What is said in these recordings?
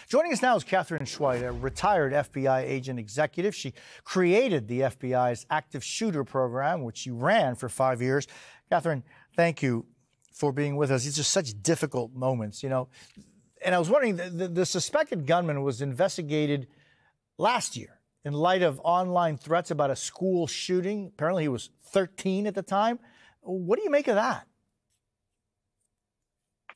Joining us now is Katherine Schweit, a retired FBI agent executive. She created the FBI's active shooter program, which she ran for 5 years. Katherine, thank you for being with us. These are such difficult moments, you know. And I was wondering, the suspected gunman was investigated last year in light of online threats about a school shooting. Apparently he was 13 at the time. What do you make of that?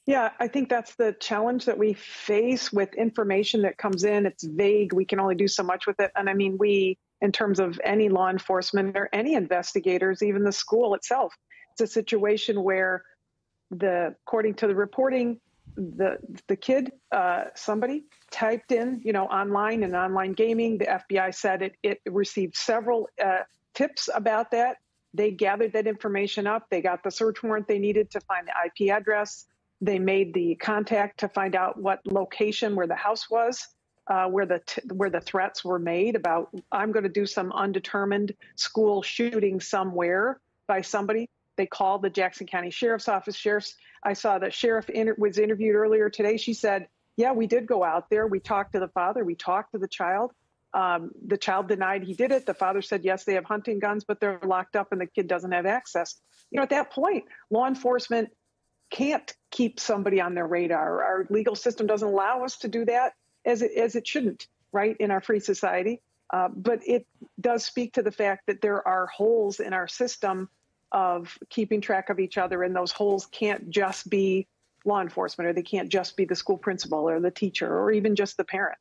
Yeah, I think that's the challenge that we face with information that comes in. It's vague. We can only do so much with it. And I mean, we, in terms of any law enforcement or any investigators, even the school itself, it's a situation where according to the reporting, the kid, somebody typed in, online and online gaming. The FBI said it received several tips about that. They gathered that information up. They got the search warrant they needed to find the IP address. They made the contact to find out what location where the house was, where the threats were made about, I'm going to do some undetermined school shooting somewhere by somebody. They called the Jackson County Sheriff's Office. I saw the sheriff was interviewed earlier today. She said, yeah, we did go out there. We talked to the father. We talked to the child. The child denied he did it. The father said, yes, they have hunting guns, but they're locked up and the kid doesn't have access. At that point, law enforcement can't keep somebody on their radar. Our legal system doesn't allow us to do that, as it shouldn't, right, in our free society. But it does speak to the fact that there are holes in our system of keeping track of each other, and those holes can't just be law enforcement, or they can't just be the school principal or the teacher or even just the parent.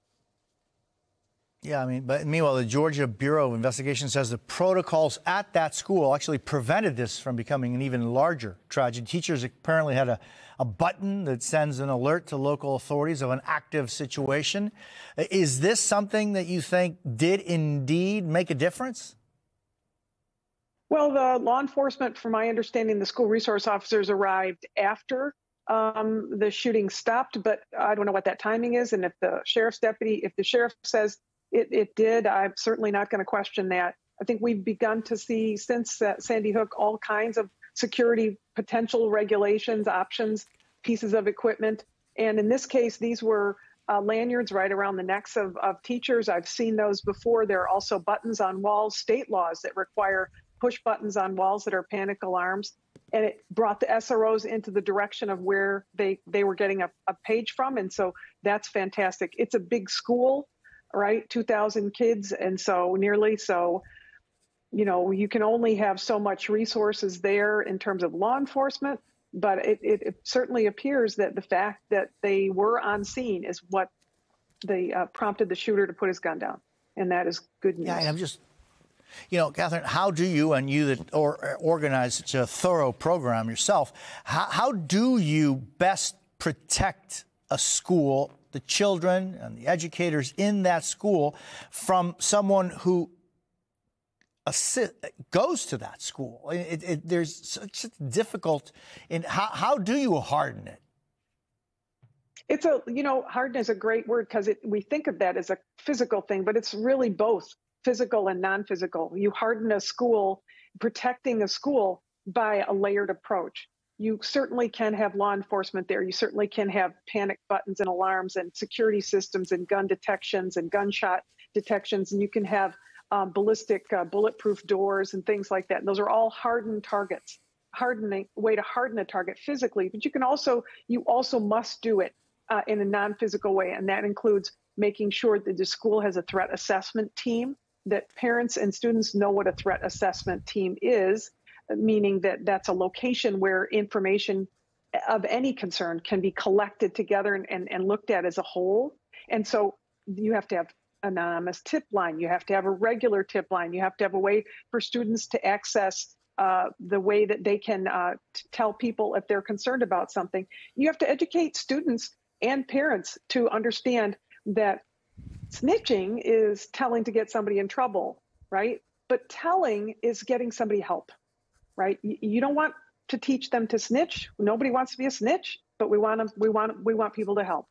Yeah, I mean, but meanwhile, the Georgia Bureau of Investigation says the protocols at that school actually prevented this from becoming an even larger tragedy. Teachers apparently had a button that sends an alert to local authorities of an active situation. Is this something that you think did indeed make a difference? Well, the law enforcement, from my understanding, the school resource officers arrived after the shooting stopped, but I don't know what that timing is. And if the sheriff says it did, I'm certainly not going to question that. I think we've begun to see, since Sandy Hook, all kinds of security potential regulations, options, pieces of equipment. And in this case, these were lanyards right around the necks of teachers. I've seen those before. There are also buttons on walls, state laws that require push buttons on walls that are panic alarms. And it brought the SROs into the direction of where they were getting a page from. And so that's fantastic. It's a big school, right? 2,000 kids. And so you can only have so much resources there in terms of law enforcement. But it certainly appears that the fact that they were on scene is what they prompted the shooter to put his gun down. And that is good news. Yeah, and I'm just... Katherine, how do you, and you that organize such a thorough program yourself, how do you best protect a school, the children and the educators in that school, from someone who goes to that school? There's such difficult in how do you harden it? It's harden is a great word because we think of that as a physical thing, but it's really both. Physical and non-physical. You harden a school, protecting a school by a layered approach. You certainly can have law enforcement there. You certainly can have panic buttons and alarms and security systems and gun detections and gunshot detections. And you can have ballistic bulletproof doors and things like that. And those are all hardened targets, way to harden a target physically. But you also must do it in a non-physical way. And that includes making sure that the school has a threat assessment team, that parents and students know what a threat assessment team is, meaning that that's a location where information of any concern can be collected together and looked at as a whole. And so you have to have an anonymous tip line. You have to have a regular tip line. You have to have a way for students to access the way that they can tell people if they're concerned about something. You have to educate students and parents to understand that snitching is telling to get somebody in trouble, right? But telling is getting somebody help, right? You don't want to teach them to snitch. Nobody wants to be a snitch, but we want people to help.